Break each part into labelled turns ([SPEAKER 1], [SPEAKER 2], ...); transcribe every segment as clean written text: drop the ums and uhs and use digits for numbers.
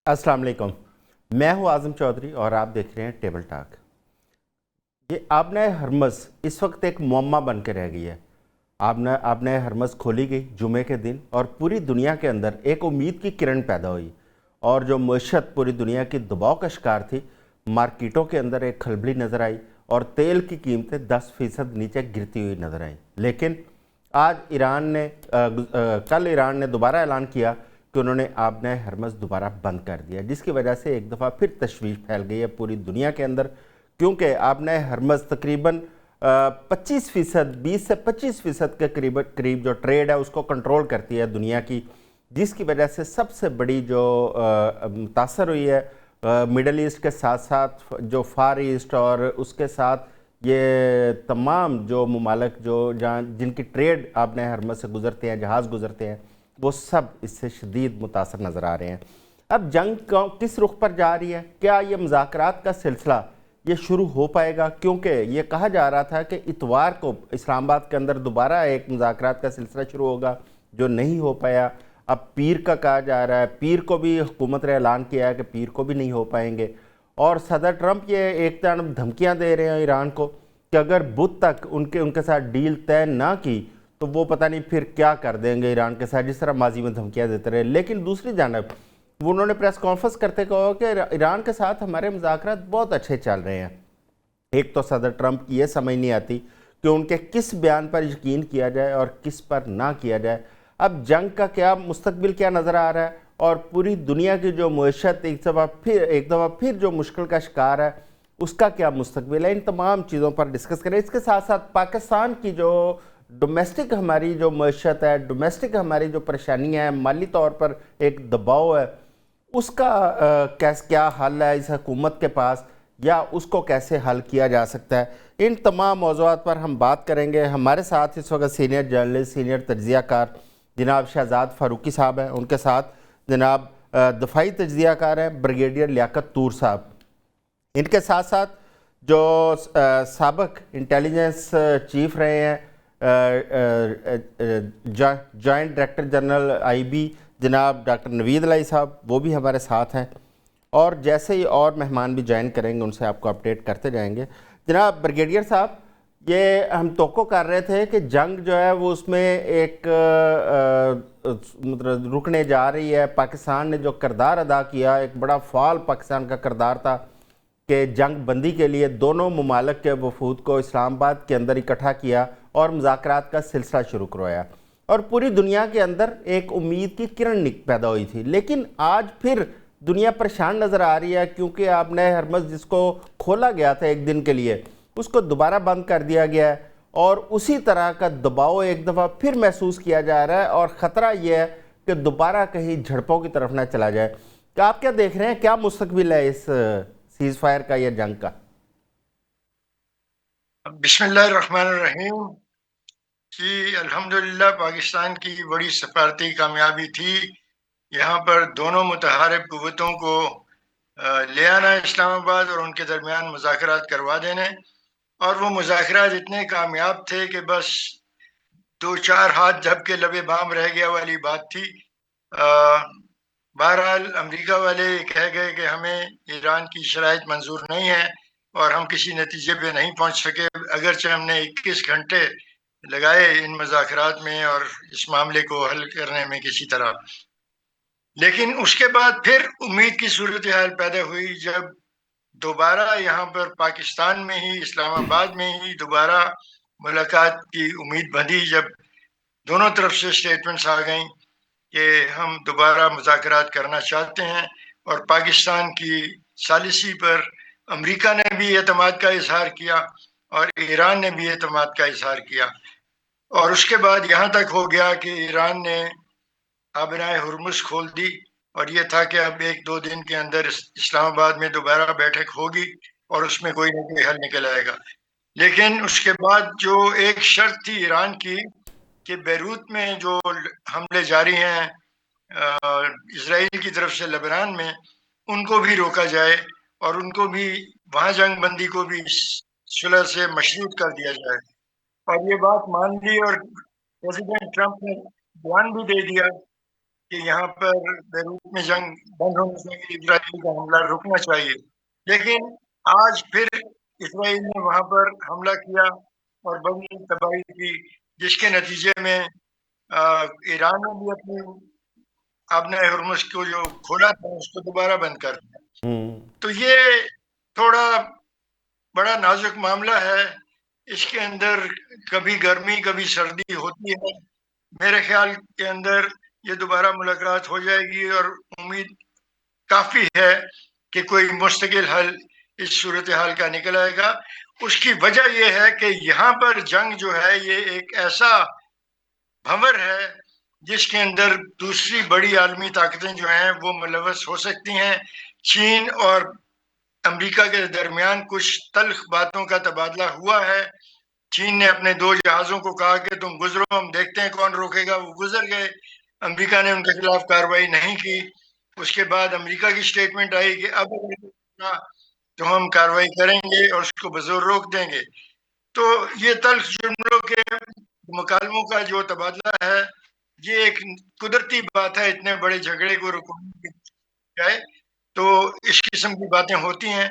[SPEAKER 1] अस्सलाम वालेकुम। मैं हूं आज़म चौधरी और आप देख रहे हैं टेबल टॉक। ये आबना हरमज़ इस वक्त एक मुअम्मा बन के रह गई है। आबना हरमज़ खोली गई जुमे के दिन और पूरी दुनिया के अंदर एक उम्मीद की किरण पैदा हुई। और जो मईशत पूरी दुनिया की दबाव का शिकार थी, मार्केटों के अंदर एक खलबली नज़र आई और तेल की कीमतें 10% नीचे गिरती हुई नज़र आई। लेकिन आज कल ईरान ने दोबारा ऐलान किया कि उन्होंने आबना हरमज़ दोबारा बंद कर दिया, जिसकी वजह से एक दफ़ा फिर तशवीश फैल गई है पूरी दुनिया के अंदर। क्योंकि आबना हरमज़ तकरीबन 25%, 20 से 25% के करीब जो ट्रेड है उसको कंट्रोल करती है दुनिया की, जिसकी वजह से सबसे बड़ी जो मुतासर हुई है मिडल ईस्ट के साथ साथ जो फार ईस्ट और उसके साथ ये तमाम जो ममालिक जो जहाँ जिनकी ट्रेड आबना हरमज़ से गुज़रते हैं, जहाज़ गुज़रते हैं, वो सब इससे शदीद मुतासर नज़र आ रहे हैं। अब जंग किस रुख पर जा रही है? क्या ये मुज़ाकरात का सिलसिला ये शुरू हो पाएगा? क्योंकि ये कहा जा रहा था कि इतवार को इस्लामाबाद के अंदर दोबारा एक मुज़ाकरात का सिलसिला शुरू होगा, जो नहीं हो पाया। अब पीर का कहा जा रहा है, पीर को भी हुकूमत ने ऐलान किया है कि पीर को भी नहीं हो पाएंगे। और सदर ट्रंप ये एक तरफ धमकियाँ दे रहे हैं ईरान को कि अगर बुध तक उनके साथ डील तय ना की तो वो पता नहीं फिर क्या कर देंगे ईरान के साथ, जिस तरह माजी में धमकियाँ देते रहे। लेकिन दूसरी जानब वो उन्होंने प्रेस कॉन्फ्रेंस करते कहा कि ईरान के साथ हमारे मुज़ाकरात बहुत अच्छे चल रहे हैं। एक तो सदर ट्रंप की ये समझ नहीं आती कि उनके किस बयान पर यकीन किया जाए और किस पर ना किया जाए। अब जंग का क्या मुस्तकबिल क्या नज़र आ रहा है और पूरी दुनिया की जो मईशत एक दफ़ा फिर जो मुश्किल का शिकार है, उसका क्या मुस्तकबिल है, इन तमाम चीज़ों पर डिस्कस करें। इसके साथ साथ पाकिस्तान की जो डोमेस्टिक हमारी जो मईशत है, डोमेस्टिक हमारी जो परेशानियाँ हैं, माली तौर पर एक दबाव है, उसका क्या हल है इस हुकूमत के पास, या उसको कैसे हल किया जा सकता है। इन तमाम मौज़ूआत पर हम बात करेंगे। हमारे साथ इस वक्त सीनियर जर्नलिस्ट, सीनियर तज्ज़ियाकार जनाब शहजाद फारूकी साहब हैं, उनके साथ जनाब दफाई तज्ज़ियाकार हैं ब्रिगेडियर लियाकत तूर साहब। इनके साथ साथ जो साबिक इंटेलिजेंस चीफ रहे हैं, जॉइंट डायरेक्टर जनरल आईबी जनाब डॉक्टर नवीद अलाई साहब, वो भी हमारे साथ हैं। और जैसे ही और मेहमान भी ज्वाइन करेंगे उनसे आपको अपडेट करते जाएंगे। जनाब ब्रिगेडियर साहब, ये हम तोक्को कर रहे थे कि जंग जो है वो उसमें एक मतलब रुकने जा रही है। पाकिस्तान ने जो किरदार अदा किया, एक बड़ा फाल पाकिस्तान का किरदार था कि जंग बंदी के लिए दोनों ममालिक के वफूद को इस्लामाबाद के अंदर इकट्ठा किया और मुज़ाकरात का सिलसिला शुरू करवाया और पूरी दुनिया के अंदर एक उम्मीद की किरण पैदा हुई थी। लेकिन आज फिर दुनिया परेशान नज़र आ रही है, क्योंकि आपने हरमज़ जिसको खोला गया था एक दिन के लिए, उसको दोबारा बंद कर दिया गया है और उसी तरह का दबाव एक दफ़ा फिर महसूस किया जा रहा है और ख़तरा यह है कि दोबारा कहीं झड़पों की तरफ ना चला जाए। क्या आप क्या देख रहे हैं, क्या मुस्तकबिल है इस सीज़ फायर का या जंग का?
[SPEAKER 2] बिस्मिल्लाहिर्रहमानिर्रहीम। जी, अल्हम्दुलिल्लाह पाकिस्तान की बड़ी सफारती कामयाबी थी यहाँ पर दोनों मुतहारिब कुव्वतों को ले आना इस्लामाबाद और उनके दरमियान मुज़ाकरात करवा देने। और वो मुज़ाकरात इतने कामयाब थे कि बस 2-4 हाथ जब के लबे बाम रह गया वाली बात थी। बहरहाल अमेरिका वाले कह गए कि हमें ईरान की शराइत मंजूर नहीं है और हम किसी नतीजे पे नहीं पहुंच सके, अगरचे हमने 21 घंटे लगाए इन मुज़ाकरात में और इस मामले को हल करने में किसी तरह। लेकिन उसके बाद फिर उम्मीद की सूरत हाल पैदा हुई जब दोबारा यहाँ पर पाकिस्तान में ही, इस्लामाबाद में ही दोबारा मुलाकात की उम्मीद बंधी, जब दोनों तरफ से स्टेटमेंट्स आ गई कि हम दोबारा मुज़ाकरात करना चाहते हैं। और पाकिस्तान की सालिसी पर अमेरिका ने भी एतमाद का इजहार किया और ईरान ने भी एतमाद का इजहार किया। और उसके बाद यहाँ तक हो गया कि ईरान ने आबनाए हुर्मुज़ खोल दी और ये था कि अब 1-2 दिन के अंदर इस्लामाबाद में दोबारा बैठक होगी और उसमें कोई न कोई हल निकल आएगा। लेकिन उसके बाद जो एक शर्त थी ईरान की कि बैरूत में जो हमले जारी हैं इजराइल की तरफ से लेबनान में, उनको भी रोका जाए और उनको भी वहाँ जंग बंदी को भी सुलह से मशरूत कर दिया जाए। और ये बात मान ली और प्रेसिडेंट ट्रंप ने बयान भी दे दिया कि यहाँ पर बेरूत में जंग बंद होनी चाहिए, इजराइल का हमला रुकना चाहिए। लेकिन आज फिर इसराइल ने वहाँ पर हमला किया और बड़ी तबाही की, जिसके नतीजे में ईरान ने भी अपनी आपने हुर्मुस को जो खोला था उसको दोबारा बंद कर दिया। तो ये थोड़ा बड़ा नाजुक मामला है। इसके अंदर कभी गर्मी कभी सर्दी होती है। मेरे ख्याल के अंदर ये दोबारा मुलाकात हो जाएगी और उम्मीद काफी है कि कोई मुस्तकिल हल इस सूरत हाल का निकल आएगा। उसकी वजह यह है कि यहाँ पर जंग जो है ये एक ऐसा भंवर है जिसके अंदर दूसरी बड़ी आलमी ताकतें जो हैं वो मुलवस हो सकती हैं। चीन और अमेरिका के दरमियान कुछ तल्ख बातों का तबादला हुआ है। चीन ने अपने 2 जहाज़ों को कहा कि तुम गुजरो, हम देखते हैं कौन रोकेगा। वो गुजर गए। अमेरिका ने उनके खिलाफ कार्रवाई नहीं की। उसके बाद अमेरिका की स्टेटमेंट आई कि अब अगर रुका तो हम कार्रवाई करेंगे और उसको बज़ोर रोक देंगे। तो ये तल्ख जुमलों के मुकालमों का जो तबादला है, ये एक कुदरती बात है। इतने बड़े झगड़े को रुकने की जाए तो इस किस्म की बातें होती हैं।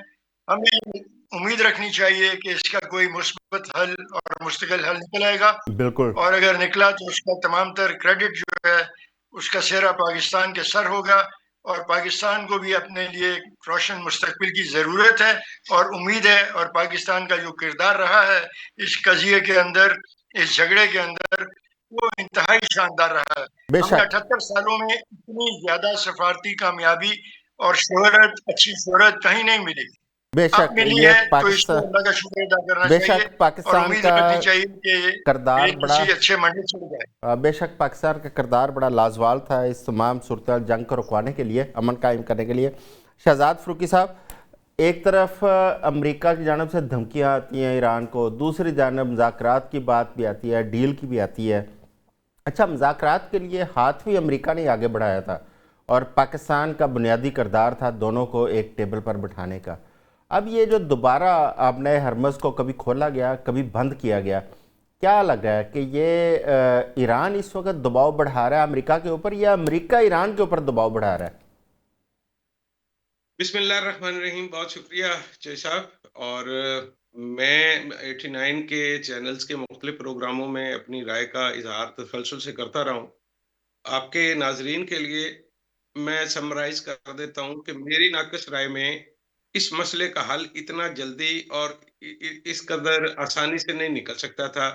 [SPEAKER 2] हमें उम्मीद रखनी चाहिए कि इसका कोई मुस्बत हल और मुस्तकिल हल निकल आएगा।
[SPEAKER 1] बिल्कुल।
[SPEAKER 2] और अगर निकला तो उसका तमाम तर क्रेडिट जो है उसका सेहरा पाकिस्तान के सर होगा और पाकिस्तान को भी अपने लिए एक रोशन मुस्तकबिल की ज़रूरत है और उम्मीद है। और पाकिस्तान का जो किरदार रहा है इस कज़िये के अंदर, इस झगड़े के अंदर, वो इंतहाई शानदार रहा है। हमें
[SPEAKER 1] बेशक
[SPEAKER 2] 78 सालों में इतनी ज़्यादा सफारती कामयाबी और शोहरत, अच्छी शोहरत कहीं नहीं मिली। अब
[SPEAKER 1] बेशक
[SPEAKER 2] मिली
[SPEAKER 1] ये
[SPEAKER 2] है तो इसको
[SPEAKER 1] पाकिस्तान,
[SPEAKER 2] अल्लाह का शुक्र अदा करना चाहिए
[SPEAKER 1] बेशक
[SPEAKER 2] और
[SPEAKER 1] पाकिस्तान
[SPEAKER 2] उम्मीद
[SPEAKER 1] का
[SPEAKER 2] रखनी चाहिए कि
[SPEAKER 1] किरदार
[SPEAKER 2] ये
[SPEAKER 1] बड़ा,
[SPEAKER 2] किसी अच्छे मंजिल चढ़ जाए।
[SPEAKER 1] बेशक पाकिस्तान का किरदार बड़ा लाजवाब था इस तमाम सूरत जंग को रुकवाने के लिए, अमन कायम करने के लिए। शहजाद फ़रूकी साहब, एक तरफ अमेरिका की जानब से धमकियाँ आती हैं ईरान को, दूसरी जानब मुज़ाकरात की बात भी आती है, डील की भी आती है। अच्छा, मुज़ाकरात के लिए हाथ भी अमेरिका ने आगे बढ़ाया था और पाकिस्तान का बुनियादी किरदार था दोनों को एक टेबल पर बिठाने का। अब ये जो दोबारा आपने हरमज़ को कभी खोला गया कभी बंद किया गया, क्या लग रहा है कि ये ईरान इस वक्त दबाव बढ़ा रहा है अमेरिका के ऊपर या अमेरिका ईरान के ऊपर दबाव बढ़ा रहा है?
[SPEAKER 3] बिस्मिल्लाहिर्रहमानिर्रहीम। बहुत शुक्रिया जय साहब। और मैं 89 के चैनल्स के मुख्तलिफ प्रोग्रामों में अपनी राय का इजहार तसलसल से करता रहा हूँ। आपके नाजरीन के लिए मैं समराइज कर देता हूँ कि मेरी नाकस राय में इस मसले का हल इतना जल्दी और इस कदर आसानी से नहीं निकल सकता था,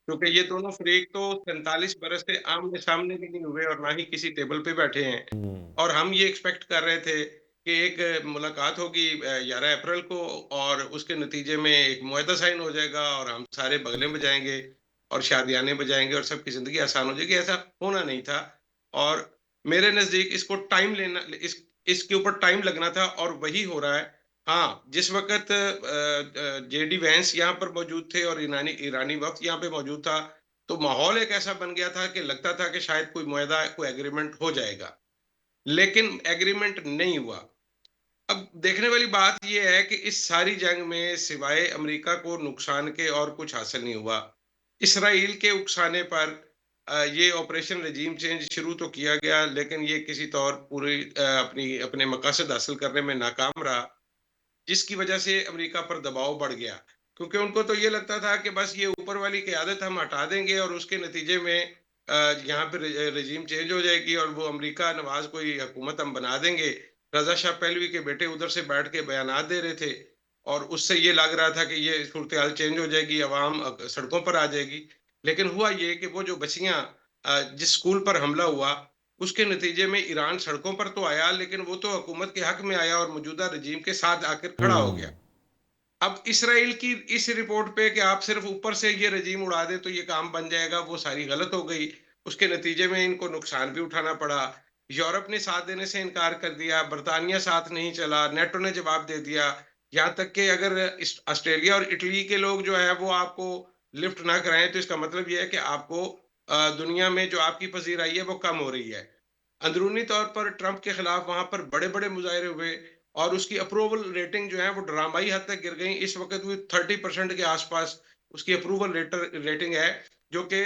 [SPEAKER 3] क्योंकि ये दोनों फरीक तो 47 बरस से आमने सामने भी नहीं हुए और ना ही किसी टेबल पे बैठे हैं। और हम ये एक्सपेक्ट कर रहे थे कि एक मुलाकात होगी 11 अप्रैल को और उसके नतीजे में एक मुआहदा साइन हो जाएगा और हम सारे बगलें बजाएंगे और शादियाने बजाएंगे और सबकी जिंदगी आसान हो जाएगी। ऐसा होना नहीं था और मेरे नजदीक इसको टाइम लेना, इसके ऊपर टाइम लगना था और वही हो रहा है। हाँ, जिस वक्त जेडी वैंस यहाँ पर मौजूद थे और ईरानी ईरानी वक्त यहाँ पे मौजूद था, तो माहौल एक ऐसा बन गया था कि लगता था कि शायद कोई मुआहदा, कोई एग्रीमेंट हो जाएगा, लेकिन एग्रीमेंट नहीं हुआ। अब देखने वाली बात यह है कि इस सारी जंग में सिवाय अमेरिका को नुकसान के और कुछ हासिल नहीं हुआ। इसराइल के उकसाने पर ये ऑपरेशन रजीम चेंज शुरू तो किया गया, लेकिन ये किसी तौर पूरी अपनी अपने मकासद हासिल करने में नाकाम रहा, जिसकी वजह से अमेरिका पर दबाव बढ़ गया। क्योंकि उनको तो ये लगता था कि बस ये ऊपर वाली क़यादत हम हटा देंगे और उसके नतीजे में यहाँ पे रजीम चेंज हो जाएगी और वो अमेरिका नवाज कोई हुकूमत हम बना देंगे। रज़ा शाह पहलवी के बेटे उधर से बैठ के बयानात दे रहे थे और उससे ये लग रहा था कि ये सूरत हाल चेंज हो जाएगी, अवाम सड़कों पर आ जाएगी। लेकिन हुआ ये कि वो जो बच्चियां, जिस स्कूल पर हमला हुआ उसके नतीजे में ईरान सड़कों पर तो आया, लेकिन वो तो हुकूमत के हक में आया और मौजूदा रजीम के साथ आकर खड़ा हो गया। अब इसराइल की इस रिपोर्ट पे कि आप सिर्फ ऊपर से ये रजीम उड़ा दे तो ये काम बन जाएगा, वो सारी गलत हो गई। उसके नतीजे में इनको नुकसान भी उठाना पड़ा। यूरोप ने साथ देने से इनकार कर दिया, बर्तानिया साथ नहीं चला, नेटो ने जवाब दे दिया। यहाँ तक कि अगर ऑस्ट्रेलिया और इटली के लोग जो है वो आपको लिफ्ट ना कराएं तो इसका मतलब ये है कि आपको दुनिया में जो आपकी पजीराई है वो कम हो रही है। अंदरूनी तौर पर ट्रंप के खिलाफ वहां पर बड़े-बड़े मुजाहरे हुए और उसकी अप्रूवल रेटिंग जो है वो ड्रामाई हद तक गिर गई। इस वक्त वो 30% के आसपास उसकी अप्रूवल रेटिंग है, जो कि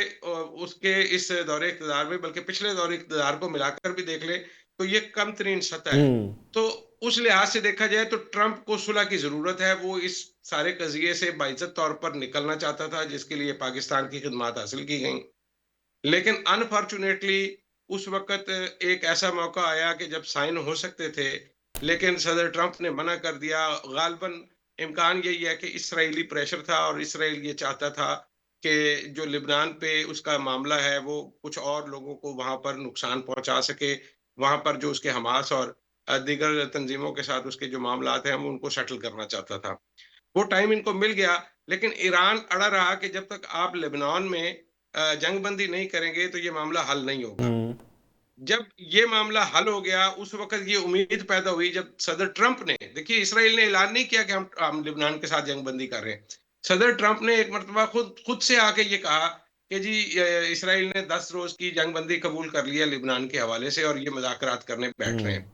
[SPEAKER 3] उसके इस दौरे इक़्तिदार में, बल्कि पिछले दौरे इक़्तिदार को मिलाकर भी देख लें, तो ये कम तरीन सतह है।
[SPEAKER 1] हम्म।
[SPEAKER 3] तो उस लिहाज से देखा जाए तो ट्रंप को सुलह की ज़रूरत है। वो इस सारे कज़िये से बाइज़्ज़त तौर पर निकलना चाहता था, जिसके लिए पाकिस्तान की खिदमत हासिल की गईं। लेकिन अनफॉर्च्यूनेटली उस वक़्त एक ऐसा मौका आया कि जब साइन हो सकते थे, लेकिन सदर ट्रंप ने मना कर दिया। ग़ालिबन इम्कान यही है कि इस्राएली प्रेशर था और इसराइल ये चाहता था कि जो लिबनान पे उसका मामला है, वो कुछ और लोगों को वहाँ पर नुकसान पहुँचा सके। वहाँ पर जो उसके हमास और दीगर तंज़ीमों के साथ उसके जो मामलात हैं, वो उनको सेटल करना चाहता था। वो टाइम इनको मिल गया, लेकिन ईरान अड़ा रहा कि जब तक आप लेबनान में जंगबंदी नहीं करेंगे, तो ये मामला हल नहीं होगा।
[SPEAKER 1] हम्म।
[SPEAKER 3] जब ये मामला हल हो गया, उस वक़्त ये उम्मीद पैदा हुई जब सदर ट्रंप ने, देखिए इसराइल ने ऐलान नहीं किया कि हम लेबनान के साथ जंगबंदी कर रहे हैं। सदर ट्रंप ने एक मर्तबा खुद खुद से आके ये कहा कि जी इसराइल ने 10 रोज़ की जंगबंदी कबूल कर ली है लेबनान के हवाले से और ये मुज़ाकरात करने बैठ रहे
[SPEAKER 1] हम्म।
[SPEAKER 3] हैं।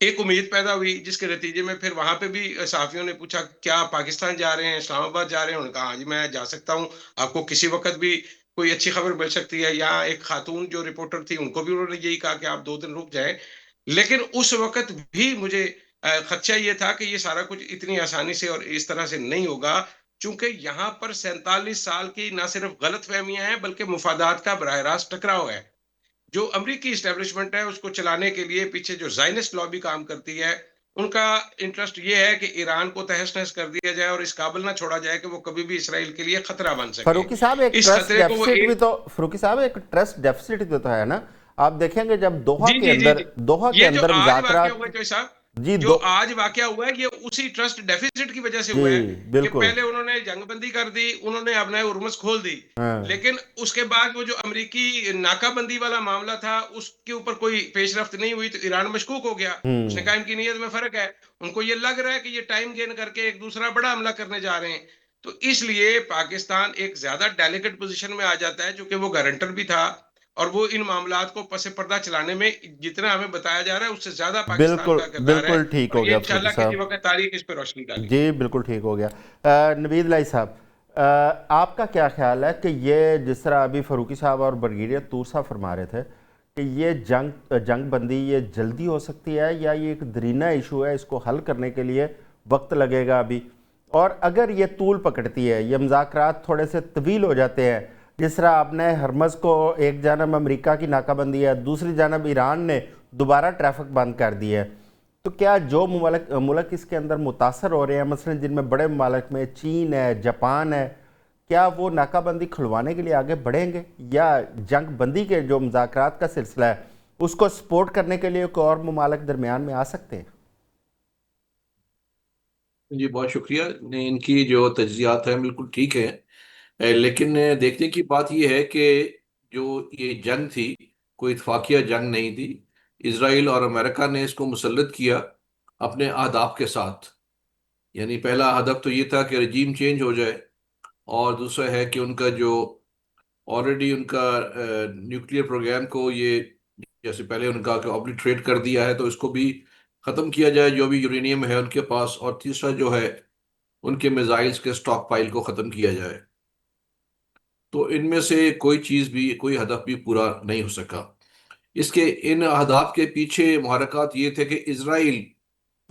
[SPEAKER 3] एक उम्मीद पैदा हुई जिसके नतीजे में फिर वहाँ पे भी सहाफ़ियों ने पूछा, "क्या आप पाकिस्तान जा रहे हैं, इस्लामाबाद जा रहे हैं?" उन्होंने कहा, "हाँ जी, मैं जा सकता हूँ। आपको किसी वक़्त भी कोई अच्छी खबर मिल सकती है।" यहाँ एक खातून जो रिपोर्टर थी, उनको भी उन्होंने यही कहा कि आप 2 दिन रुक जाएँ। लेकिन उस वक़्त भी मुझे ख़दशा ये था कि ये सारा कुछ इतनी आसानी से और इस तरह से नहीं होगा, चूँकि यहाँ पर 47 साल की ना सिर्फ़ गलतफ़हमियाँ हैं, बल्कि मुफ़ादात का बराह रास्त टकराव है। जो अमरीकी एस्टेब्लिशमेंट है उसको चलाने के लिए पीछे जो ज़ायनिस्ट लॉबी काम करती है, उनका इंटरेस्ट ये है कि ईरान को तहस-नहस कर दिया जाए और इस काबिल ना छोड़ा जाए कि वो कभी भी इसराइल के लिए खतरा बन सके।
[SPEAKER 1] फरूकी साहब, एक
[SPEAKER 3] इस
[SPEAKER 1] ट्रस्ट
[SPEAKER 3] खतरे को वो
[SPEAKER 1] डेफिसिट भी
[SPEAKER 3] एक
[SPEAKER 1] तो फरूकी साहब एक ट्रस्ट डेफिसिट भी तो है ना। आप देखेंगे जब दोहा
[SPEAKER 3] जी,
[SPEAKER 1] के
[SPEAKER 3] जी, जी,
[SPEAKER 1] अंदर
[SPEAKER 3] जी। ये जो आज वाक़या
[SPEAKER 1] मुज़ाकरात।
[SPEAKER 3] हुआ है जय साहब,
[SPEAKER 1] जी
[SPEAKER 3] जो
[SPEAKER 1] दो।
[SPEAKER 3] आज वाक़या हुआ है ये उसी ट्रस्ट डेफ़िसिट की वज़ह से
[SPEAKER 1] जी
[SPEAKER 3] हुआ है कि
[SPEAKER 1] बिल्कुल।
[SPEAKER 3] पहले उन्होंने जंगबंदी कर दी, उन्होंने अपना उर्मुज़ खोल दी।
[SPEAKER 1] हाँ।
[SPEAKER 3] लेकिन उसके बाद वो जो अमरीकी नाकाबंदी वाला मामला था, उसके ऊपर कोई पेशरफ़्त नहीं हुई तो ईरान मशकूक हो गया। उसने
[SPEAKER 1] हम्म।
[SPEAKER 3] कहा इनकी नीयत में फ़र्क है। उनको ये लग रहा है कि ये टाइम गेन करके एक दूसरा बड़ा हमला करने जा रहे हैं। तो इसलिए पाकिस्तान एक ज़्यादा डेलिकेट पोज़ीशन में आ जाता है, चूँकि वो गारंटर भी था और वो इन मामलात को पस-ए-पर्दा चलाने में जितना हमें बताया जा रहा है, उससे ज़्यादा पाकिस्तान
[SPEAKER 1] बिल्कुल
[SPEAKER 3] का किरदार है
[SPEAKER 1] बिल्कुल ठीक
[SPEAKER 3] और
[SPEAKER 1] हो
[SPEAKER 3] ये
[SPEAKER 1] गया फरूकी
[SPEAKER 3] इंशाअल्लाह किसी
[SPEAKER 1] साहब।
[SPEAKER 3] वक़्त तारीख़ इस पे रोशनी डालेगी।
[SPEAKER 1] जी बिल्कुल ठीक हो गया। नवीद लाई साहब, आपका क्या ख्याल है कि ये जिस तरह अभी फ़रूकी साहब और ब्रिगेडियर तूर साहब फरमा रहे थे कि ये जंग बंदी ये जल्दी हो सकती है या ये एक दरीना इशू है, इसको हल करने के लिए वक्त लगेगा अभी, और अगर ये तूल पकड़ती है, ये मुज़ाकरात थोड़े से तवील हो जाते हैं, जिस तरह आपने हरमज़ को एक जानब अमेरिका की नाकाबंदी है, दूसरी जानब ईरान ने दोबारा ट्रैफिक बंद कर दी है, तो क्या जो मुल्क इसके अंदर मुतासर हो रहे हैं, मसलन जिनमें बड़े ममालिक में चीन है, जापान है, क्या वो नाकाबंदी खुलवाने के लिए आगे बढ़ेंगे या जंग बंदी के जो मुज़ाकरात का सिलसिला है उसको सपोर्ट करने के लिए कोई और ममालिक दरमियान में आ सकते हैं?
[SPEAKER 4] जी बहुत शुक्रिया। नहीं, इनकी जो तज्जियात हैं बिल्कुल ठीक है। लेकिन देखने की बात यह है कि जो ये जंग थी, कोई इत्तफाकिया जंग नहीं थी। इसराइल और अमेरिका ने इसको मुसल्लत किया अपने अहदाफ के साथ। यानी पहला हदफ तो ये था कि रजीम चेंज हो जाए, और दूसरा है कि उनका जो ऑलरेडी उनका न्यूक्लियर प्रोग्राम को ये, जैसे पहले उनका ऑब्लिटरेट कर दिया है, तो इसको भी ख़त्म किया जाए जो भी यूरेनियम है उनके पास, और तीसरा जो है उनके मिसाइल्स के स्टॉक पाइल को ख़त्म किया जाए। तो इनमें से कोई चीज़ भी, कोई हदफ भी पूरा नहीं हो सका। इसके इन अहदाफ के पीछे मुहरक़ात ये थे कि इसराइल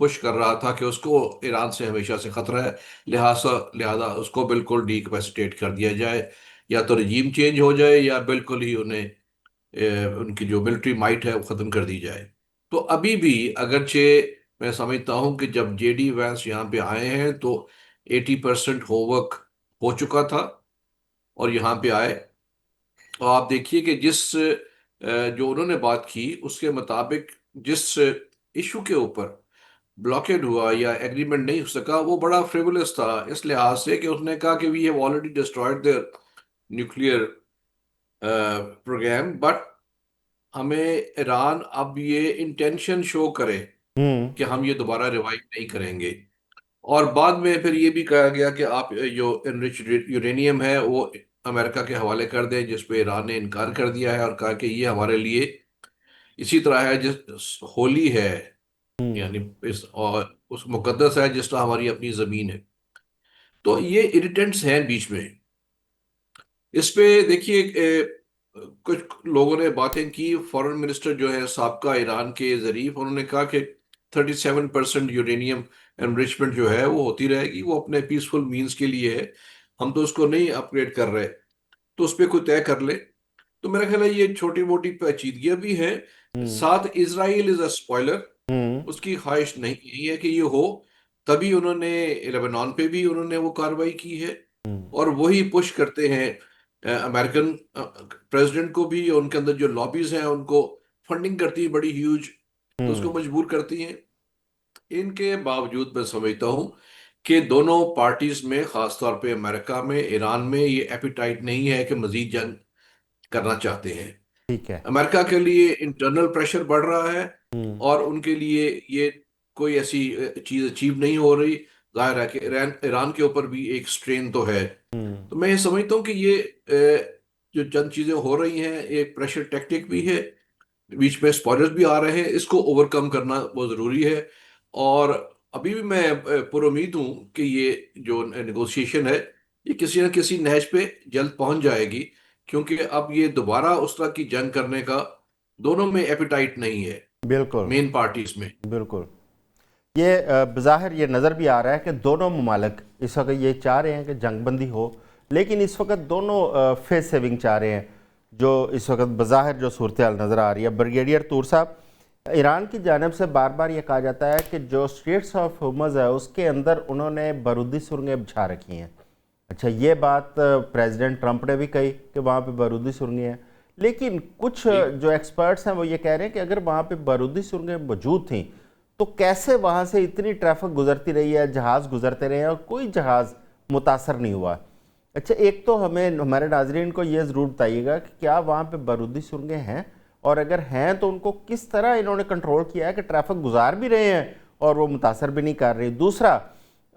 [SPEAKER 4] पुश कर रहा था कि उसको ईरान से हमेशा से ख़तरा है, लिहाजा उसको बिल्कुल डीकैपेसिटेट कर दिया जाए, या तो रजीम चेंज हो जाए या बिल्कुल ही उन्हें उनकी जो मिलिट्री माइट है वो ख़त्म कर दी जाए। तो अभी भी अगरचे मैं समझता हूँ कि जब जेडी वैंस यहाँ पे आए हैं तो 80% होमवर्क हो चुका था, और यहाँ पे आए और आप देखिए कि जो उन्होंने बात की उसके मुताबिक जिस इशू के ऊपर ब्लॉकेड हुआ या एग्रीमेंट नहीं हो सका, वो बड़ा फ्रिवलस था इस लिहाज से कि उसने कहा कि we have already destroyed their nuclear programme, but हमें ईरान अब ये इंटेंशन शो करे
[SPEAKER 1] हम्म।
[SPEAKER 4] कि हम ये दोबारा रिवाइव नहीं करेंगे। और बाद में फिर ये भी कहा गया कि आप जो इनरिच यूरेनियम है वो अमेरिका के हवाले कर दें, जिस पे ईरान ने इनकार कर दिया है और कहा कि ये हमारे लिए इसी तरह है जिस होली है,
[SPEAKER 1] हम्म।
[SPEAKER 4] यानी इस और उस मुकद्दस है जिस तरह हमारी अपनी ज़मीन है। तो ये इरिटेंट्स हैं बीच में। इस पे देखिए कुछ लोगों ने बातें की। फॉरेन मिनिस्टर जो है साबका ईरान के ज़रीफ, उन्होंने कहा कि 37% यूरेनियम एनरिचमेंट जो है वो होती रहेगी, वो अपने पीसफुल मीन्स के लिए है, हम तो उसको नहीं अपग्रेड कर रहे। तो उस पर कोई तय कर ले। तो मेरा ख्याल है ये छोटी मोटी पेचीदगियां भी हैं।
[SPEAKER 1] हम्म।
[SPEAKER 4] साथ इजराइल इज अ स्पॉइलर,
[SPEAKER 1] हम्म।
[SPEAKER 4] उसकी ख्वाहिश नहीं है कि ये हो, तभी उन्होंने लेबनान पे भी उन्होंने वो कार्रवाई की है।
[SPEAKER 1] हम्म।
[SPEAKER 4] और वही पुश करते हैं अमेरिकन प्रेसिडेंट को भी, उनके अंदर जो लॉबीज हैं उनको फंडिंग करती है बड़ी ह्यूज, तो उसको
[SPEAKER 1] हम्म।
[SPEAKER 4] मजबूर करती हैं। इनके बावजूद मैं समझता हूं कि दोनों पार्टीज में, खासतौर पे अमेरिका में, ईरान में, ये एपिटाइट नहीं है कि मजीद जंग करना चाहते हैं।
[SPEAKER 1] ठीक है।
[SPEAKER 4] अमेरिका के लिए इंटरनल प्रेशर बढ़ रहा है,
[SPEAKER 1] हम्म।
[SPEAKER 4] और उनके लिए ये कोई ऐसी चीज अचीव नहीं हो रही। जाहिर है कि ईरान ईरान के ऊपर भी एक स्ट्रेन तो है।
[SPEAKER 1] हम्म।
[SPEAKER 4] तो मैं ये समझता हूँ कि ये जो चंद चीजें हो रही हैं, एक प्रेशर टेक्टिक भी है, बीच में स्पॉयलर्स भी आ रहे हैं, इसको ओवरकम करना बहुत जरूरी है। और अभी भी मैं पुरुमीद हूँ कि ये जो नेगोशिएशन है, ये किसी न किसी नहज पे जल्द पहुंच जाएगी, क्योंकि अब ये दोबारा उस तरह की जंग करने का दोनों में एपिटाइट नहीं है,
[SPEAKER 1] बिल्कुल।
[SPEAKER 4] मेन पार्टीज में।
[SPEAKER 1] बिल्कुल। ये बज़ाहिर ये नज़र भी आ रहा है कि दोनों ममालिक इस वक्त ये चाह रहे हैं कि जंगबंदी हो, लेकिन इस वक्त दोनों फेस सेविंग चाह रहे हैं। जो इस वक्त बज़ाहिर जो सूरत हाल नज़र आ रही है, ब्रिगेडियर तूर साहब, ईरान की जानब से बार बार ये कहा जाता है कि जो स्ट्रेट्स ऑफ हॉर्मुज़ है उसके अंदर उन्होंने बारूदी सुरंगें बिछा रखी हैं। अच्छा, ये बात प्रेसिडेंट ट्रंप ने भी कही कि वहाँ पे बारूदी सुरंगें हैं, लेकिन कुछ
[SPEAKER 4] जी।
[SPEAKER 1] जो एक्सपर्ट्स हैं वो ये कह रहे हैं कि अगर वहाँ पे बारूदी सुरंगें मौजूद थीं तो कैसे वहाँ से इतनी ट्रैफिक गुजरती रही है, जहाज़ गुजरते रहे हैं और कोई जहाज़ मुतासर नहीं हुआ। अच्छा, एक तो हमें हमारे नाजरीन को ये ज़रूर बताइएगा कि क्या वहाँ पे बारूदी सुरंगें हैं, और अगर हैं तो उनको किस तरह इन्होंने कंट्रोल किया है कि ट्रैफिक गुजार भी रहे हैं और वो मुतासर भी नहीं कर रही। दूसरा,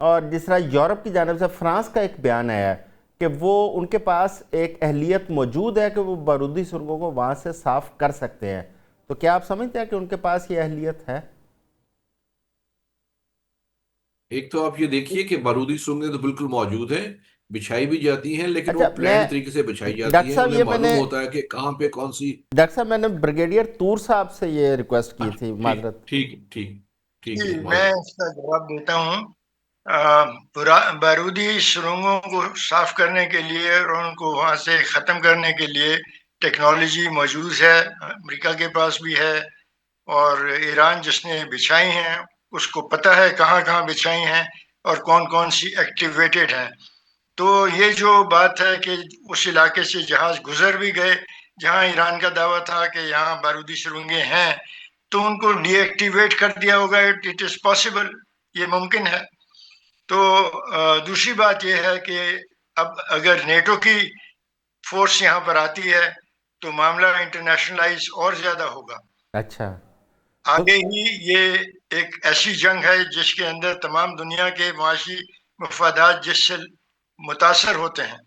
[SPEAKER 1] और जिस तरह यूरोप की जानब से फ्रांस का एक बयान आया है कि वो उनके पास एक अहलियत मौजूद है कि वो बारूदी सुरंगों को वहाँ से साफ़ कर सकते हैं। तो क्या आप समझते हैं कि उनके पास ये अहलियत है?
[SPEAKER 4] एक तो आप ये देखिए कि बारूदी सुरंगें तो बिल्कुल मौजूद हैं, बिछाई भी जाती हैं, लेकिन वो
[SPEAKER 1] अच्छा, मैं
[SPEAKER 4] प्लान तरीके से बिछाई जाती
[SPEAKER 1] डॉक्टर
[SPEAKER 4] हैं,
[SPEAKER 1] साहब
[SPEAKER 4] उन्हें
[SPEAKER 1] ये
[SPEAKER 4] मालूम
[SPEAKER 1] मैंने
[SPEAKER 4] होता है कि कहाँ पे कौन सी।
[SPEAKER 1] डॉक्टर साहब मैंने ब्रिगेडियर तूर साहब से ये रिक्वेस्ट की
[SPEAKER 4] अच्छा,
[SPEAKER 1] थी,
[SPEAKER 4] ठीक
[SPEAKER 1] माजरत।
[SPEAKER 4] ठीक ठीक ठीक
[SPEAKER 2] जी,
[SPEAKER 4] है,
[SPEAKER 2] मैं
[SPEAKER 4] माजूद।
[SPEAKER 2] इसका जवाब देता हूँ। बारूदी सुरंगों को साफ करने के लिए और उनको वहां से ख़त्म करने के लिए टेक्नोलॉजी मौजूद है, अमेरिका के पास भी है। और ईरान जिसने बिछाई हैं उसको पता है कहाँ कहाँ बिछाई हैं और कौन कौन सी एक्टिवेटेड हैं। तो ये जो बात है कि उस इलाके से जहाज गुजर भी गए जहां ईरान का दावा था कि यहाँ बारूदी सुरंगें हैं, तो उनको डीएक्टिवेट कर दिया होगा। इट इज पॉसिबल, ये मुमकिन है। तो दूसरी बात यह है कि अब अगर नेटो की फोर्स यहाँ पर आती है तो मामला इंटरनेशनलाइज और ज्यादा होगा।
[SPEAKER 1] अच्छा। तो
[SPEAKER 2] आगे ही ये एक ऐसी जंग है जिसके अंदर तमाम दुनिया के मुआशी मफादात जिससे मुतासर होते हैं,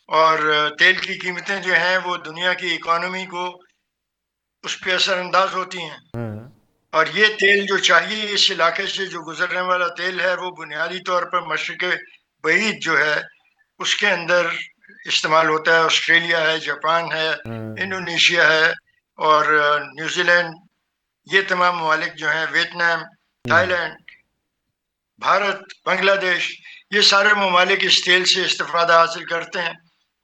[SPEAKER 2] और तेल की कीमतें जो हैं वो दुनिया की इकोनॉमी को उस पर असरअंदाज होती हैं।
[SPEAKER 1] हाँ।
[SPEAKER 2] और ये तेल जो चाहिए, इस इलाके से जो गुजरने वाला तेल है, वो बुनियादी तौर पर मशरिक बईद जो है उसके अंदर इस्तेमाल होता है। ऑस्ट्रेलिया है, जापान है,
[SPEAKER 1] हाँ।
[SPEAKER 2] इंडोनेशिया है और न्यूजीलैंड, ये तमाम ममालिक जो हैं, वियतनाम,
[SPEAKER 1] हम्म।
[SPEAKER 2] थाईलैंड, भारत, बांग्लादेश, ये सारे ममालिक इस तेल से इस्तेफादा हासिल करते हैं।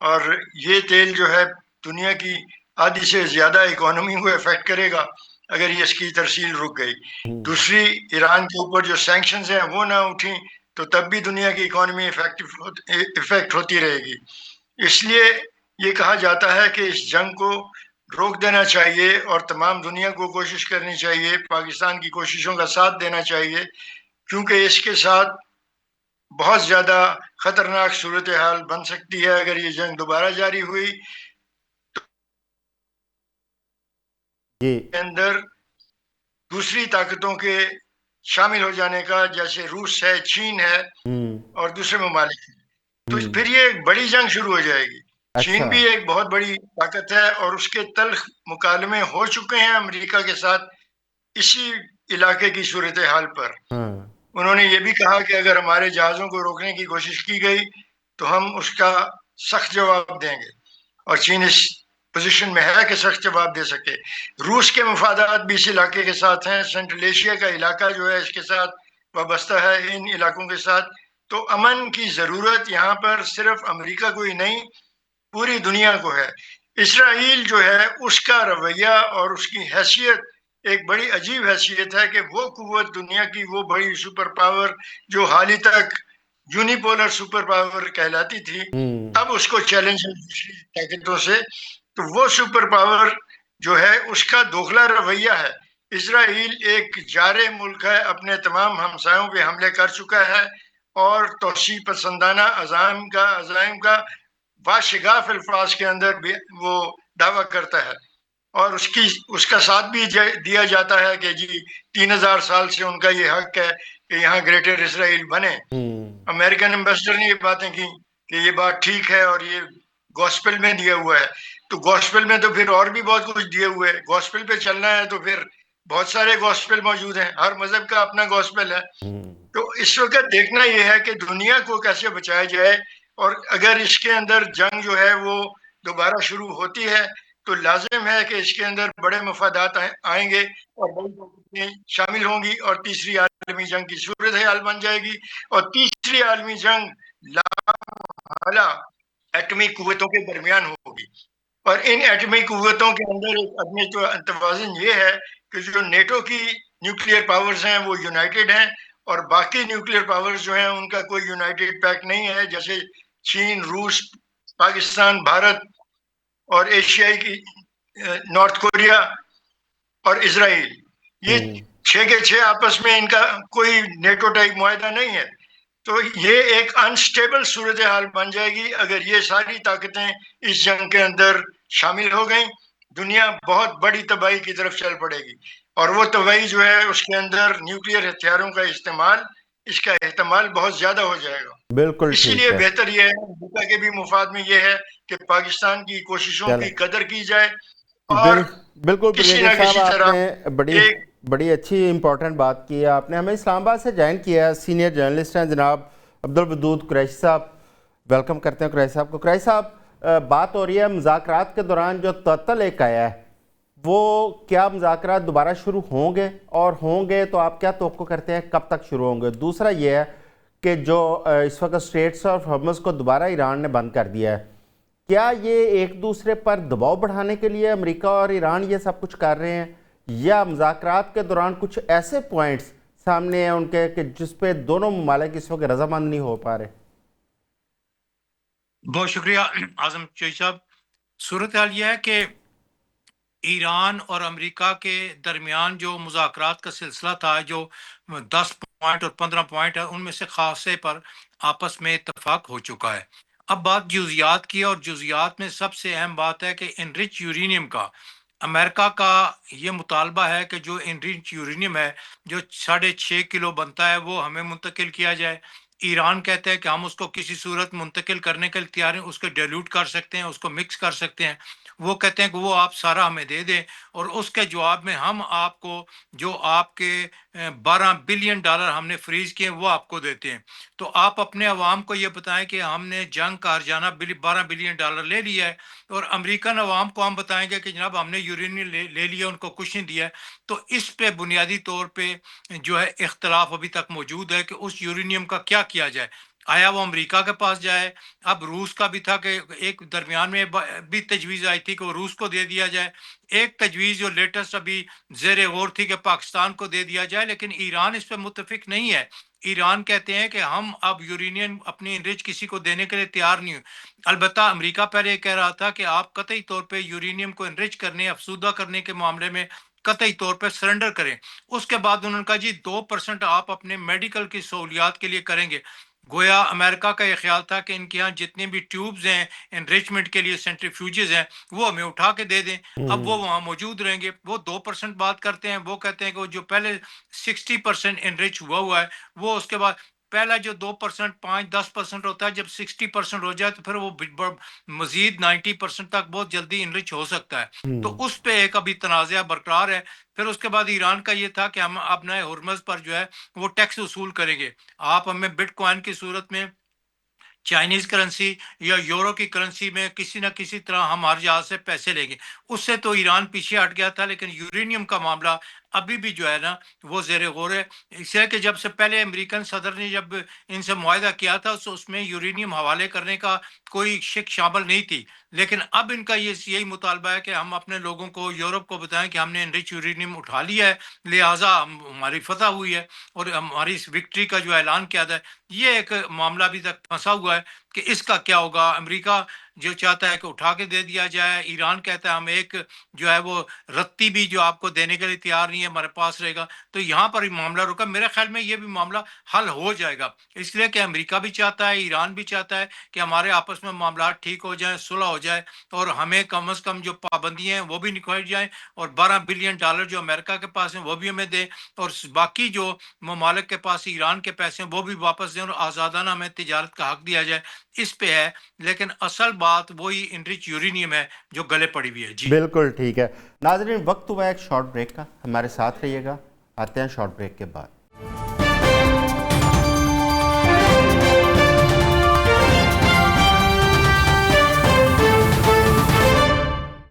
[SPEAKER 2] और ये तेल जो है दुनिया की आधी से ज़्यादा इकोनॉमी को इफेक्ट करेगा अगर ये इसकी तरसील रुक गई।
[SPEAKER 1] हम्म।
[SPEAKER 2] दूसरी, ईरान के ऊपर जो सैंक्शंस हैं वो ना उठी तो तब भी दुनिया की इकोनॉमी इफेक्ट होती रहेगी। इसलिए ये कहा जाता है कि इस जंग को रोक देना चाहिए और तमाम दुनिया को कोशिश करनी चाहिए, पाकिस्तान की कोशिशों का साथ देना चाहिए, क्योंकि इसके साथ बहुत ज़्यादा खतरनाक सूरत हाल बन सकती है अगर ये जंग दोबारा जारी हुई।
[SPEAKER 1] जी।
[SPEAKER 2] के अंदर दूसरी ताकतों के शामिल हो जाने का, जैसे रूस है, चीन है
[SPEAKER 1] हम्म।
[SPEAKER 2] और दूसरे ममालिक हैं, तो
[SPEAKER 1] हम्म।
[SPEAKER 2] फिर ये एक बड़ी जंग शुरू हो जाएगी।
[SPEAKER 1] अच्छा।
[SPEAKER 2] चीन भी एक बहुत बड़ी ताकत है और उसके तल्ख मुकालमे हो चुके हैं अमेरिका के साथ इसी इलाके की सूरत हाल पर।
[SPEAKER 1] हाँ।
[SPEAKER 2] उन्होंने ये भी कहा कि अगर हमारे जहाज़ों को रोकने की कोशिश की गई तो हम उसका सख्त जवाब देंगे। और चीन इस पोजीशन में है कि सख्त जवाब दे सके। रूस के मफादात भी इस इलाके के साथ हैं, सेंट्रल एशिया का इलाका जो है इसके साथ वाबस्ता है, इन इलाकों के साथ। तो अमन की ज़रूरत यहाँ पर सिर्फ अमेरिका को ही नहीं, पूरी दुनिया को है। इसराइल जो है उसका रवैया और उसकी हैसियत एक बड़ी अजीब हैसियत है कि वो कुव्वत दुनिया की, वो बड़ी सुपर पावर जो हाल ही तक यूनिपोलर सुपर पावर कहलाती थी, अब उसको चैलेंज है दूसरी ताकतों से। तो वो सुपर पावर जो है उसका दोगला रवैया है। इसराइल एक जारे मुल्क है, अपने तमाम हमसायों पे हमले कर चुका है और तोसी पसंदाना अज़ाइम का वाशिगाफ अल्फाज के अंदर भी वो दावा करता है और उसका साथ भी दिया जाता है कि जी 3000 साल से उनका ये हक है कि यहाँ ग्रेटर इसराइल बने। अमेरिकन एम्बेसडर ने ये बातें की कि ये बात ठीक है और ये गॉस्पेल में दिया हुआ है। तो गॉस्पेल में तो फिर और भी बहुत कुछ दिए हुए है। गॉस्पेल पे चलना है तो फिर बहुत सारे गॉस्पेल मौजूद हैं, हर मजहब का अपना गॉस्पेल है। तो इस वक्त देखना यह है कि दुनिया को कैसे बचाया जाए, और अगर इसके अंदर जंग जो है वो दोबारा शुरू होती है तो लाजिम है कि इसके अंदर बड़े मफादात आएंगे और बड़ी ताकतें शामिल होंगी और तीसरी आलमी जंग की सूरत हाल बन जाएगी। और तीसरी आलमी जंग लामहला एटमी कुव्वतों के दरमियान होगी और इन एटमी कुव्वतों के अंदर एक अदमी तो अंतवाजन ये है कि जो नेटो की न्यूक्लियर पावर्स हैं वो यूनाइटेड हैं और बाकी न्यूक्लियर पावर्स जो हैं उनका कोई यूनाइटेड पैक्ट नहीं है, जैसे चीन, रूस, पाकिस्तान, भारत और एशियाई की नॉर्थ कोरिया और इसराइल, ये 6 के 6 आपस में इनका कोई नेटो टाइप मुआहदा नहीं है। तो ये एक अनस्टेबल सूरत हाल बन जाएगी अगर ये सारी ताकतें इस जंग के अंदर शामिल हो गई। दुनिया बहुत बड़ी तबाही की तरफ चल पड़ेगी और वो तबाही जो है उसके अंदर न्यूक्लियर हथियारों का इस्तेमाल, इसका एहतमाल बहुत ज्यादा हो जाएगा।
[SPEAKER 1] बिल्कुल ठीक
[SPEAKER 2] इसीलिए
[SPEAKER 1] है।
[SPEAKER 2] बेहतर ये है, अमेरिका के भी मुफाद में ये है कि पाकिस्तान की कोशिशों की कदर की जाए और
[SPEAKER 1] बिल्कुल
[SPEAKER 2] किसी
[SPEAKER 1] ब्रिगेडियर
[SPEAKER 2] ना
[SPEAKER 1] साहब,
[SPEAKER 2] किसी तरह
[SPEAKER 1] आपने बड़ी
[SPEAKER 2] एक
[SPEAKER 1] बड़ी अच्छी इंपॉर्टेंट बात की है। आपने हमें इस्लामाबाद से ज्वाइन किया है, सीनियर जर्नलिस्ट हैं जनाब अब्दुल वदूद कुरैशी साहब। वेलकम करते हैं कुरैशी साहब को। कुरैशी साहब, बात हो रही है मुज़ाकरात के दौरान जो तअत्तुल एक आया है, वो क्या मुज़ाकरात दोबारा शुरू होंगे, और होंगे तो आप क्या तवक्को करते हैं कब तक शुरू होंगे? दूसरा ये है कि जो इस वक्त स्ट्रेट्स ऑफ हॉर्मुज़ को दोबारा ईरान ने बंद कर दिया है, क्या ये एक दूसरे पर दबाव बढ़ाने के लिए अमेरिका और ईरान ये सब कुछ कर रहे हैं, या मुज़ाकरात के दौरान कुछ ऐसे पॉइंट्स सामने हैं उनके कि जिस पे दोनों ममालिक इस वक्त रजामंद नहीं हो पा रहे?
[SPEAKER 5] बहुत शुक्रिया आजम चोई साहब। सूरत हाल यह है कि ईरान और अमेरिका के दरमियान जो मुज़ाकरात का सिलसिला था, जो 10 पॉइंट और 15 पॉइंट है, उनमें से खासे पर आपस में इत्तफाक हो चुका है। अब बात जुजियात की, और जुजियात में सबसे अहम बात है कि इनरिच यूरेनियम का अमेरिका का ये मुतालबा है कि जो इनरिच यूरेनियम है जो 6.5 किलो बनता है वो हमें मुंतकिल किया जाए। ईरान कहते हैं कि हम उसको किसी सूरत मुंतकिल करने के लिए तैयार हैं, उसको डाइल्यूट कर सकते हैं, उसको मिक्स कर सकते हैं। वो कहते हैं कि वो आप सारा हमें दे दें और उसके जवाब में हम आपको जो आपके 12 बिलियन डॉलर हमने फ्रीज किए वो आपको देते हैं। तो आप अपने अवाम को ये बताएं कि हमने जंग का हर्जाना 12 बिलियन डॉलर ले लिया है, और अमेरिकन अवाम को हम बताएंगे कि जनाब हमने यूरेनियम ले लिया, उनको कुछ नहीं दिया है। तो इस पे बुनियादी तौर पे जो है इख्तलाफ अभी तक मौजूद है कि उस यूरेनियम का क्या किया जाए। आया वो अमेरिका के पास जाए, अब रूस का भी था कि एक दरमियान में भी तजवीज़ आई थी कि वो रूस को दे दिया जाए। एक तजवीज़ जो लेटेस्ट अभी ज़ेर गौर थी कि पाकिस्तान को दे दिया जाए, लेकिन ईरान इस पर मुतफिक नहीं है। ईरान कहते हैं कि हम अब यूरेनियम अपनी इनरिच किसी को देने के लिए तैयार नहीं हुए। अलबत्ता अमेरिका पहले कह रहा था कि आप कतई तौर पे यूरेनियम को इनरिच करने, अफसूदा करने के मामले में कतई तौर पे सरेंडर करें। उसके बाद उन्होंने कहा जी 2% आप अपने मेडिकल की सहूलियात के लिए करेंगे। गोया अमेरिका का ये ख्याल था कि इनके यहाँ जितने भी ट्यूब्स हैं एनरिचमेंट के लिए, सेंट्रीफ्यूजेस हैं, वो हमें उठा के दे दें। अब वो वहाँ मौजूद रहेंगे। वो 2% बात करते हैं। वो कहते हैं कि वो जो पहले 60% एनरिच हुआ है, वो उसके बाद पहला जो 2%, 5-10% होता है, जब 60% हो जाए तो फिर वो मजीद 90% तक बहुत जल्दी इनरिच हो सकता है। तो उस पे एक अभी तनाज़ा बरकरार है। फिर उसके बाद ईरान का ये था कि हम अपने हुर्मुज़ पर जो है वो टैक्स वसूल करेंगे। आप हमें बिटकॉइन की सूरत में चाइनीज करेंसी या यूरो की करेंसी में किसी ना किसी तरह हम हर जहाज से पैसे लेंगे। उससे तो ईरान पीछे हट गया था, लेकिन यूरेनियम का मामला अभी भी जो है ना वो ज़ेर गौर है। इसलिए कि जब से पहले अमेरिकन सदर ने जब इनसे मुआहदा किया था तो उसमें यूरेनियम हवाले करने का कोई शिक शामिल नहीं थी, लेकिन अब इनका ये यही मुतालबा है कि हम अपने लोगों को, यूरोप को बताएं कि हमने एनरिच यूरेनियम उठा लिया है, लिहाजा हमारी फतह हुई है और हमारी इस विक्ट्री का जो ऐलान किया था। ये एक मामला अभी तक फंसा हुआ है कि इसका क्या होगा। अमेरिका जो चाहता है कि उठा के दे दिया जाए, ईरान कहता है हम एक जो है वो रत्ती भी जो आपको देने के लिए तैयार नहीं है, हमारे पास रहेगा। तो यहाँ पर ही मामला रुका। मेरे ख्याल में ये भी मामला हल हो जाएगा, इसलिए कि अमेरिका भी चाहता है, ईरान भी चाहता है कि हमारे आपस में मामला ठीक हो जाए, सुलह हो जाए और हमें कम से कम जो पाबंदियां हैं वो भी निकाल जाए और $12 बिलियन जो अमेरिका के पास हैं वो भी हमें दे और बाकी जो ममालिक के पास ईरान के पैसे हैं वो भी वापस दें और आज़ादाना हमें तिजारत का हक दिया जाए। इस पे है, लेकिन असल बात वही इनरिच यूरेनियम है जो गले पड़ी हुई है। जी
[SPEAKER 1] बिल्कुल ठीक है। नाज़रीन, वक्त हुआ है एक शॉर्ट ब्रेक का, हमारे साथ रहिएगा, आते हैं शॉर्ट ब्रेक के बाद।